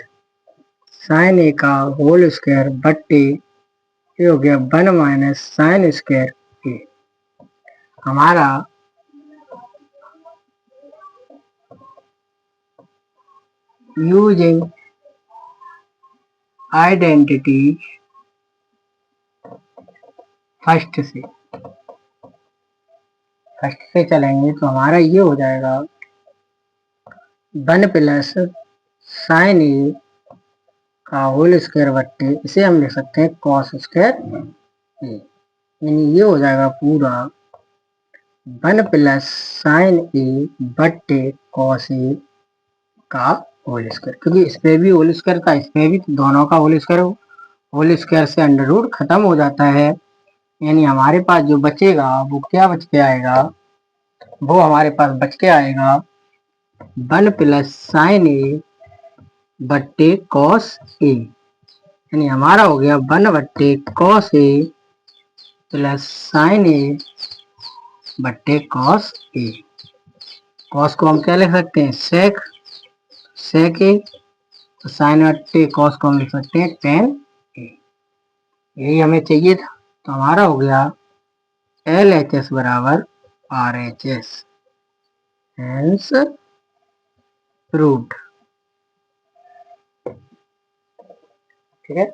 साइन ए का होल स्क्वायर बट्टे ये हो गया 1 माइनस साइन स्क्वायर ए। हमारा यूजिंग आइडेंटिटी फर्स्ट से चलेंगे तो हमारा ये हो जाएगा 1 प्लस साइन ए का होल स्क्वायर बट्टे इसे हम लिख सकते हैं कॉस स्क्वायर ए, यानी ये हो जाएगा पूरा 1 प्लस साइन ए बट्टे कॉस ए का होल स्क्वायर, क्योंकि इस पे भी होल स्क्वायर था, इस पे भी, तो दोनों का होल स्क्वायर से अंडर रूट खत्म हो जाता है। यानी हमारे पास जो बचेगा वो क्या बच के आएगा, वो हमारे पास बच के आएगा 1 प्लस साइन ए बट्टे कॉस ए, यानी हमारा हो गया 1 बट्टे कॉस ए प्लस साइन ए बट्टे कॉस ए। कॉस को हम क्या लिख सकते हैं, सेक ए, तो साइन बट्टे कॉस को हम लिख सकते हैं टेन ए। यही हमें चाहिए था, तो हमारा हो गया एल एच एस बराबर R H S, hence proved. ठीक है,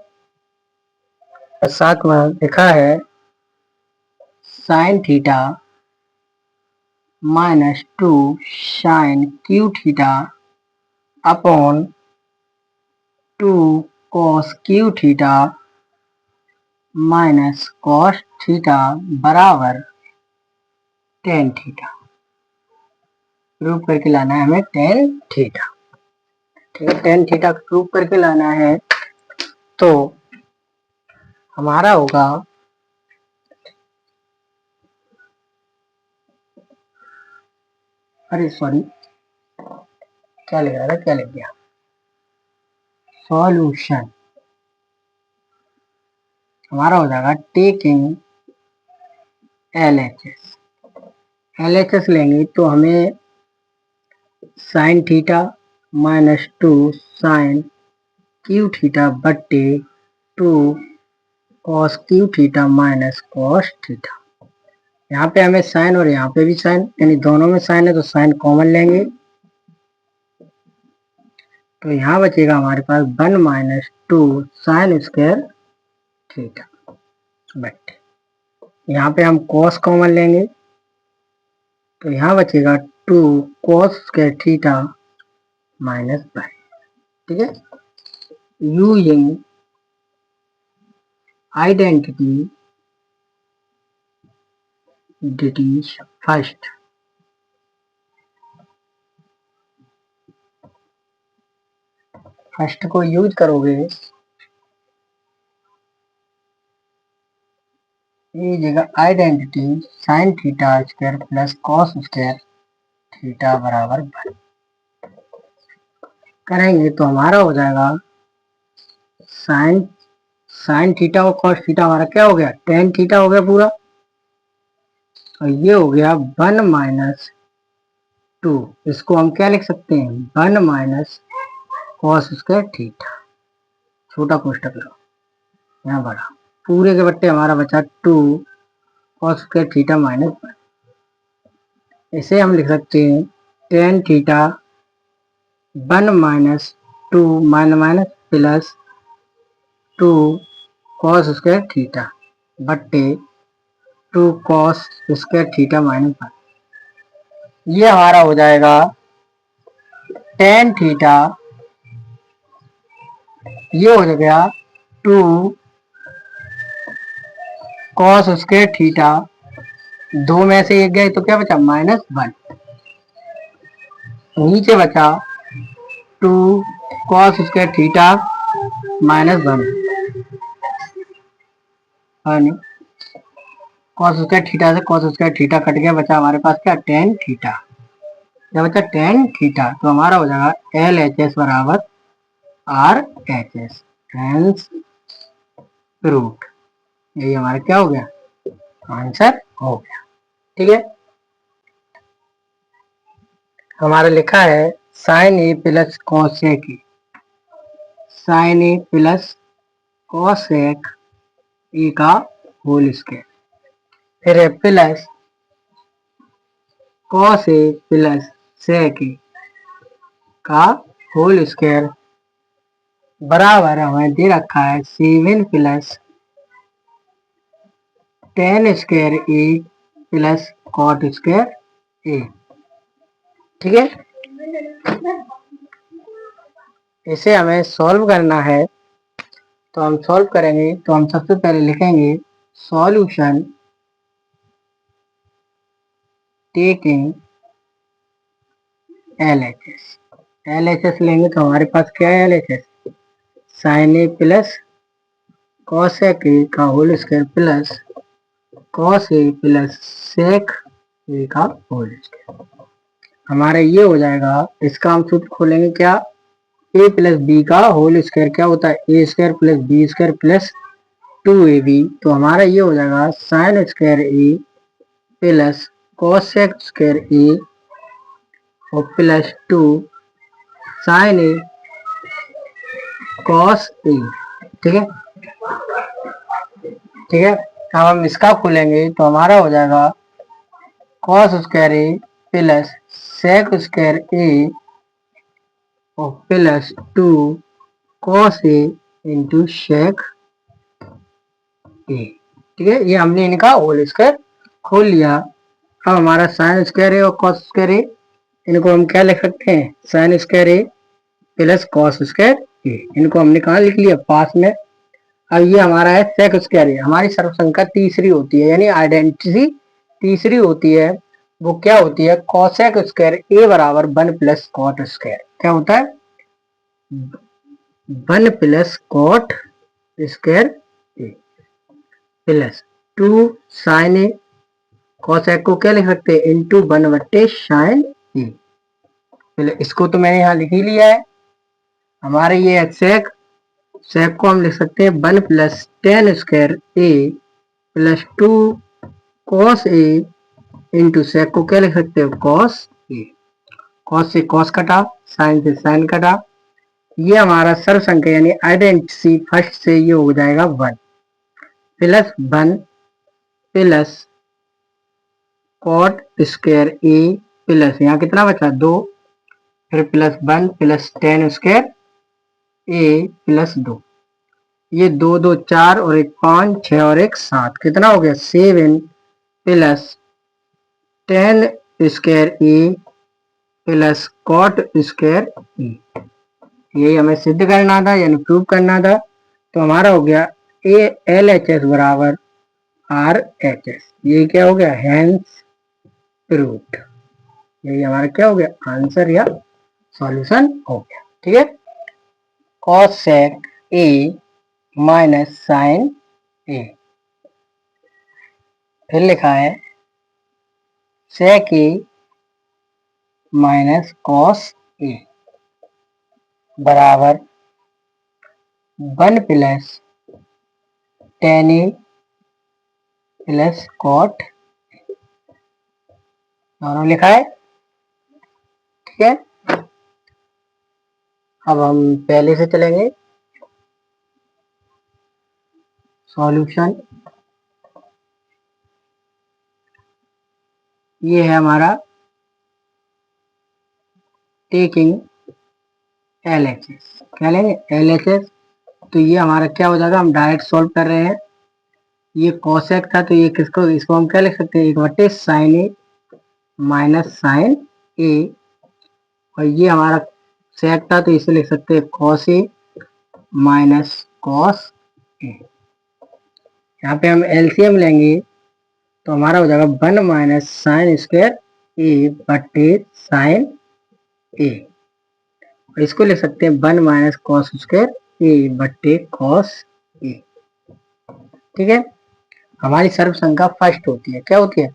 साथ में लिखा है sine theta minus 2 sine cube theta upon 2 cos cube theta minus cos theta बराबर टेन थीटा। प्रूव करके लाना है हमें टेन थीटा। ठीक है, टेन थीटा प्रूव करके लाना है, तो हमारा होगा अरे सॉरी क्या लिख रहा था, क्या लिख गया, सॉल्यूशन हमारा हो जाएगा टेकिंग एल एच एस लेंगे तो हमें sine theta minus 2 sine cube theta बट्टे 2 cos cube theta minus cos theta. यहाँ पे हमें साइन और यहाँ पे भी साइन, यानी दोनों में साइन है तो साइन कॉमन लेंगे, तो यहाँ बचेगा हमारे पास 1 माइनस 2 साइन स्क्वायर थीटा बट्टे, यहाँ पे हम कॉस कॉमन लेंगे तो यहाँ बचेगा 2 cos square theta minus by. ठीक है, यूजिंग आइडेंटिटी फर्स्ट, फर्स्ट को यूज करोगे, ये जगह identity sine theta square plus cos square theta बराबर 1 करेंगे तो हमारा हो जाएगा साइन साइन थीटा और कॉस थीटा हमारा क्या हो गया, टेन थीटा हो गया पूरा, और ये हो गया 1 माइनस 2, इसको हम क्या लिख सकते हैं 1 माइनस कॉस स्क्वायर थीटा, छोटा कोष्टक लो यहाँ बड़ा, पूरे के बट्टे हमारा बचा 2 कॉस स्क्वायर थीटा माइनस 1। इसे हम लिख सकते हैं tan theta 1 minus 2 minus plus 2 cos square theta बट्टे 2 कॉस स्क्वायर थीटा माइनस 1। ये हमारा हो जाएगा टेन थीटा, ये हो गया 2 कॉस स्क्वायर थीटा, दो में से एक गए तो क्या बचा -1, नीचे बचा 2 cos square theta -1, cos square theta से कॉस स्क्वायर थीटा कट गया, बचा हमारे पास क्या टेन थीटा, क्या बचा टेन थीटा, तो हमारा हो जाएगा एल एच एस बराबर R H S, hence proved. यही हमारा क्या हो गया, आंसर हो गया। ठीक है, हमारा लिखा है sine A plus cosec A, sine A plus cosec A का होल स्क्वायर, फिर है plus cos A plus sec A का होल स्क्वायर बराबर हमें दे रखा है 7 plus tan square A plus cot square A. ठीक है, इसे हमें सॉल्व करना है। तो हम सॉल्व करेंगे, तो हम सबसे पहले लिखेंगे सॉल्यूशन टेकिंग LHS लेंगे तो हमारे पास क्या है LHS, sine A plus cosec A का whole square plus cos A plus sec A का होल स्क्वायर। हमारा ये हो जाएगा, इसका हम सूत्र खोलेंगे क्या, ए प्लस बी का होल स्क्वायर क्या होता है, A square plus B square plus 2ab। तो हमारा ये हो जाएगा sine square A plus cosec square ए और plus 2 sine A cos A. ठीक है, ठीक है। अब हम इसका खोलेंगे तो हमारा हो जाएगा cos square A plus sec square ए और plus 2 cos A into sec ए। ठीक है, ये हमने इनका होल स्क्वायर खोल लिया। अब हमारा साइन स्क्वायर ए और कॉस स्क्वायर ए, इनको हम क्या लिख सकते हैं, sign square A plus cos square ए, इनको हमने कहा लिख लिया पास में। अब ये हमारा है सेक स्क्वायर ए, हमारी सर्वसंख्या तीसरी होती है, यानी आइडेंटिटी तीसरी होती है। वो क्या होती है, कॉसेक स्क्वायर ए बराबर 1 प्लस कॉट स्क्वायर, क्या होता है 1 plus cot square A plus 2 sine A, cosec को क्या लिख सकते हैं इंटू 1 बट्टे साइन ए। पहले इसको तो मैंने यहाँ लिख ही लिया है। हमारे ये सेक को हम लिख सकते हैं 1 plus tan square A plus 2 cos A into sec को क्या लिख सकते हो कॉस ए। कॉस से कॉस कटा, साइन से साइन कटा, ये हमारा सर्व संख्या यानी आइडेंटिटी फर्स्ट से ये हो जाएगा 1 plus cot square A plus यहाँ कितना बचा 2, फिर plus 1 plus tan square A plus 2, ये 2 2 4 और 1 5 6 और 1 7, कितना हो गया 7 plus tan square A plus cot square ए। यही हमें सिद्ध करना था यानी प्रूव करना था। तो हमारा हो गया ए LHS बराबर RHS, ये क्या हो गया हैंस प्रूव्ड। यही हमारा क्या हो गया आंसर या सॉल्यूशन हो गया। ठीक है, कॉस सेक ए माइनस साइन ए, फिर लिखा है सेक ए माइनस कॉस ए बराबर 1 प्लस टेन ए प्लस कॉट, दोनों लिखा है। ठीक है, अब हम पहले से चलेंगे सॉल्यूशन। ये है हमारा टेकिंग LHS, क्या लेंगे LHS। तो ये हमारा क्या हो जाएगा, हम डायरेक्ट सॉल्व कर रहे हैं। ये कोसेक था तो ये किसको, इसको हम क्या लिख सकते हैं 1 बटे साइन ए माइनस साइन ए, और ये हमारा सेक था तो इसे लिख सकते हैं cos A minus cos A. यहाँ पे हम एलसीएम लेंगे तो हमारा हो जाएगा 1 माइनस साइन स्क्वायर ए बटे साइन ए, इसको लिख सकते हैं 1 माइनस कॉस स्क्वायर ए बटे कॉस ए। ठीक है, हमारी सर्व संख्या फर्स्ट होती है, क्या होती है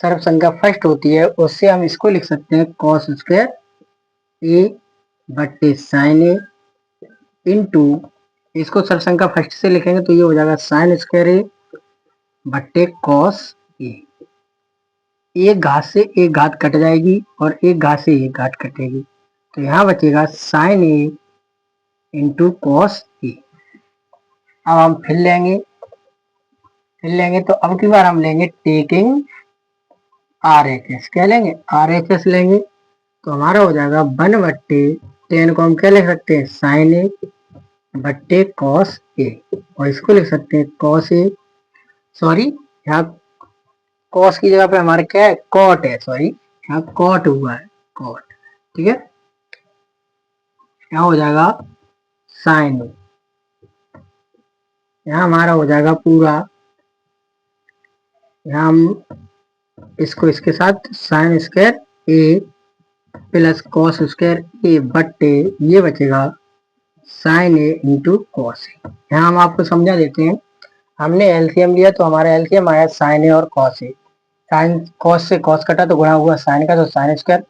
सर्व संख्या फर्स्ट होती है, उससे हम इसको लिख सकते हैं कॉस स्क्वायर ए बटे साइन ए इंटू, इसको सर्व संख्या फर्स्ट से लिखेंगे तो ये हो जाएगा साइन स्क्वायर ए बटे कॉस ए। एक घात से एक घात कट जाएगी और एक घात से एक घात कटेगी, तो यहाँ बचेगा sign A into cos A. अब हम फिर लेंगे तो अब की बार हम लेंगे टेकिंग RHS, क्या लेंगे RHS लेंगे। तो हमारा हो जाएगा 1 बट्टे टेन को हम क्या लिख सकते हैं, साइन ए बट्टे कॉस ए, और इसको लिख सकते हैं कॉस ए, सॉरी यहाँ कॉस की जगह पे हमारे क्या है, कॉट है, सॉरी यहाँ कॉट हुआ है, कॉट, ठीक है। यहाँ हो जाएगा साइन, यहाँ हमारा हो जाएगा पूरा, यहाँ हम इसको इसके साथ sign square A plus cos square ए बट्टे ये बचेगा sign A into cos A. यहाँ हम आपको समझा देते हैं, हमने एलसीएम लिया तो हमारा एलसीएम आया साइन ए और कॉस ए, साइन कॉस से कॉस कटा तो गुणा हुआ साइन का तो साइन स्क्वायर,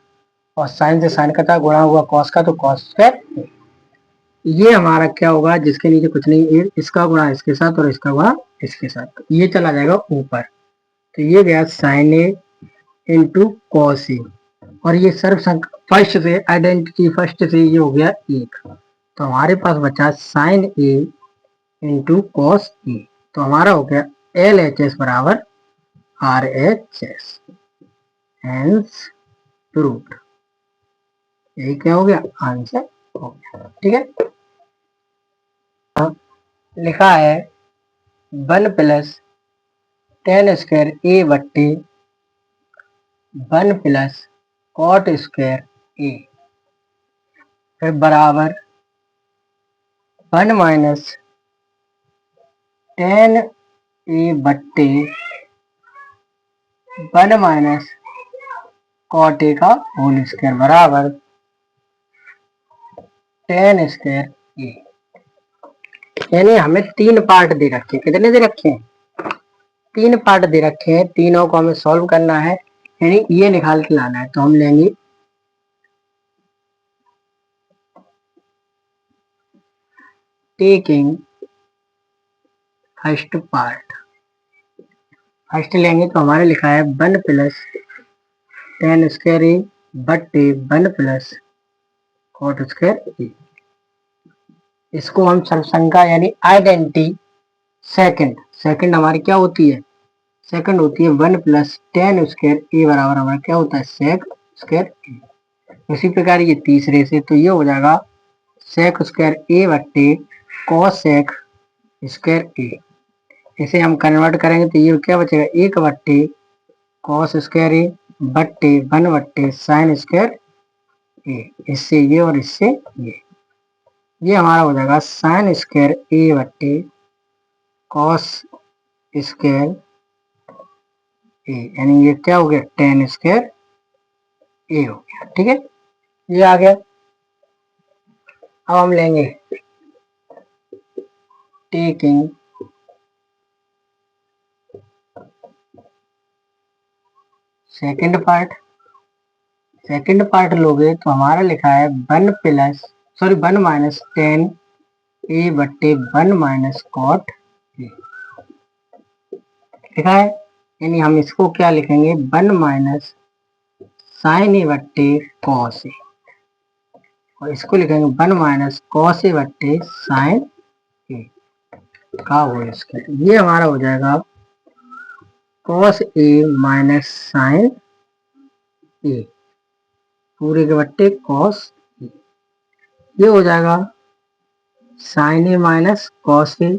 और साइन से साइन कटा गुणा हुआ कॉस का तो कॉस स्क्वायर। ये हमारा क्या होगा, जिसके नीचे कुछ नहीं, इसका गुणा इसके साथ और इसका गुणा इसके साथ, तो ये चला जाएगा ऊपर, तो ये गया sign A into cos A, और ये सर्व फर्स्ट से आइडेंटिटी फर्स्ट से ये हो गया एक, तो हमारे पास बचा sign A into cos A, तो हमारा हो गया एल एच एस बराबर R H S, hence proved. यही क्या हो गया, आंसर हो गया, ठीक है। लिखा है 1 प्लस टेन स्क्वायर ए बट्टे 1 प्लस कॉट स्क्वायर ए, फिर बराबर 1 माइनस टेन ए बट्टे 1 माइनस कॉट ए का होल स्क्वायर बराबर टेन स्क्वायर ए। यानी हमें 3 पार्ट दे रखे हैं, कितने दे रखे हैं, 3 पार्ट दे रखे हैं, तीनों को हमें सॉल्व करना है, यानी ये निकाल के लाना है। तो हम लेंगे टेकिंग फर्स्ट पार्ट, फर्स्ट लेंगे तो हमारे लिखा है 1 प्लस टेन स्क्वायर ए बट्टे 1 प्लस कॉट स्क्वायर ए। इसको हम संख्या यानी आइडेंटिटी सेकंड हमारी क्या होती है, सेकंड होती है 1 प्लस टेन स्क्वायर ए बराबर हमारा क्या होता है सेक स्क्वायर ए। उसी प्रकार ये तीसरे से, तो ये हो जाएगा सेक स्क्वायर ए बट्टे कॉस सेक स्क्वायर ए। इसे हम कन्वर्ट करेंगे तो ये क्या बचेगा, 1 बट्टे कॉस स्क्वायर ए बट्टे 1 बट्टे साइन स्क्वायर ए, इससे ये और इससे ये हमारा हो जाएगा साइन स्क्वायर ए बट्टे कॉस स्क्वायर ए, यानी ये क्या हो गया टेन स्क्वायर ए हो गया, ठीक है, ये आ गया। अब हम लेंगे टेकिंग सेकंड पार्ट लोगे तो हमारा लिखा है 1 माइनस टेन ए बट्टे 1 माइनस कॉट ए लिखा है, यानी हम इसको क्या लिखेंगे 1 माइनस साइन ए बट्टे कॉस ए, और इसको लिखेंगे 1 माइनस कॉस ए बट्टे साइन ए का होल स्क्वायर। ये हमारा हो जाएगा कॉस ए माइनस साइन ए पूरे के बट्टे कॉस ए, ये हो जाएगा sign A minus cos A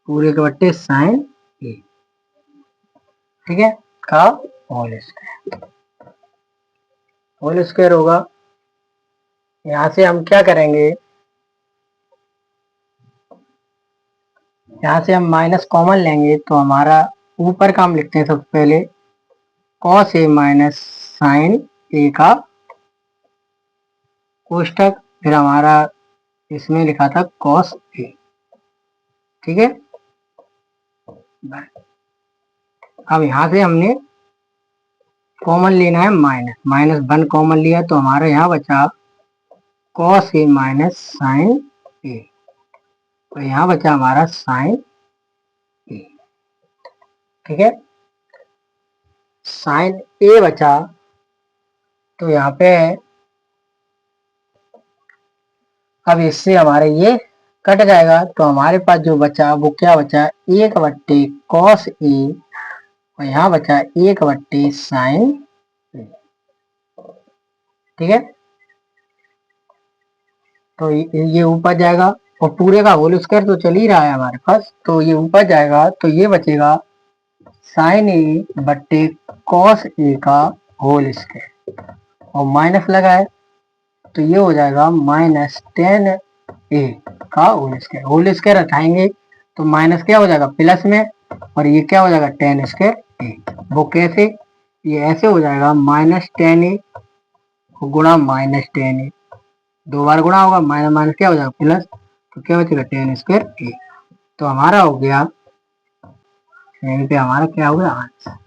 पूरे के बट्टे साइन ए, ठीक है, का होल स्क्वायर होगा। यहां से हम क्या करेंगे, यहां से हम माइनस कॉमन लेंगे तो हमारा ऊपर का हम लिखते हैं सबसे पहले कॉस ए माइनस साइन ए का कोष्टक, फिर हमारा इसमें लिखा था कॉस ए, ठीक है। अब यहां से हमने कॉमन लेना है माइनस 1 कॉमन लिया तो हमारा यहाँ बचा कॉस ए माइनस साइन ए, और यहाँ बचा हमारा साइन ए, ठीक है, साइन ए बचा तो यहाँ पे अब इससे हमारे ये कट जाएगा, तो हमारे पास जो बचा वो क्या बचा 1 बट्टे कॉस ए, और यहाँ बचा 1 बट्टे साइन ए, ठीक है। तो ये ऊपर जाएगा और पूरे का होल स्क्वायर तो चल ही रहा है हमारे पास, तो ये ऊपर जाएगा तो ये बचेगा साइन ए बट्टे कॉस ए का होल स्क्वायर और माइनस लगा है तो ये हो जाएगा माइनस टेन ए का होल स्क्वायर हटाएंगे तो माइनस क्या हो जाएगा प्लस में और ये क्या हो जाएगा टेन स्क्वायर ए। वो कैसे, ये ऐसे हो जाएगा माइनस टेन ए गुणा माइनस टेन ए, दो बार गुणा होगा माइनस माइनस क्या हो जाएगा प्लस, तो क्या बचेगा टेन स्क्वायर ए। तो हमारा हो गया, यहीं पे हमारा क्या हो गया आंसर।